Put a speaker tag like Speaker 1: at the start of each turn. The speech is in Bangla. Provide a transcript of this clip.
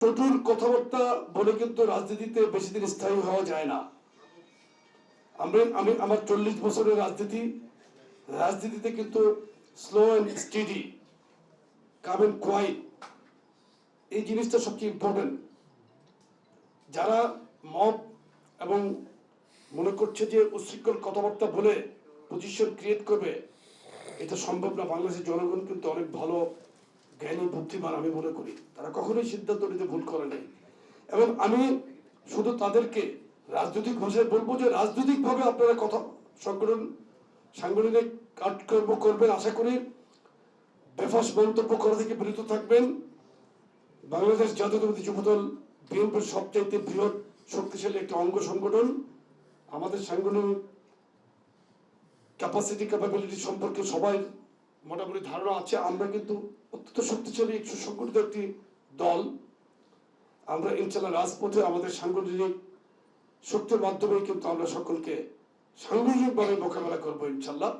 Speaker 1: চতুর কথাবার্তা বলে কিন্তু রাজনীতিতে বেশি দিন স্থায়ী হওয়া যায় না। আমি আমার 40 বছরের রাজনীতিতে কিন্তু slow and steady, calm and quiet, এই জিনিসটা সবচেয়ে ইম্পর্টেন্ট। যারা মব এবং মনে করছে যে উচ্ছৃঙ্খল কথাবার্তা বলে পজিশন ক্রিয়েট করবে, এটা সম্ভব না। বাংলাদেশের জনগণ কিন্তু অনেক ভালো, জ্ঞানী, বুদ্ধিমান আমি মনে করি। তারা কখনোই সিদ্ধান্ত নিতে ভুল করে নাই। এবং আমি শুধু তাদেরকে রাজনৈতিক ভাষায় বলবো যে রাজনৈতিকভাবে আপনারা কথা সাংগঠনিক কাজকর্ম করবেন। আশা করি বেফাস মন্তব্য করা থেকে বিরত থাকবেন। বাংলাদেশ জাতীয়তাবাদী যুবদল বিএনপির সবচাইতে বৃহৎ শক্তিশালী একটি অঙ্গ সংগঠন। আমাদের সাংগঠনিক ক্যাপাবিলিটি সম্পর্কে সবাই মোটামুটি ধারণা আছে। আমরা কিন্তু অত্যন্ত শক্তিশালী সুসংগঠিত একটি দল। আমরা ইনশাল্লাহ রাজপথে আমাদের সাংগঠনিক শক্তির মাধ্যমে কিন্তু আমরা সকলকে সাংগঠনিকভাবে মোকাবেলা করবো ইনশাল্লাহ।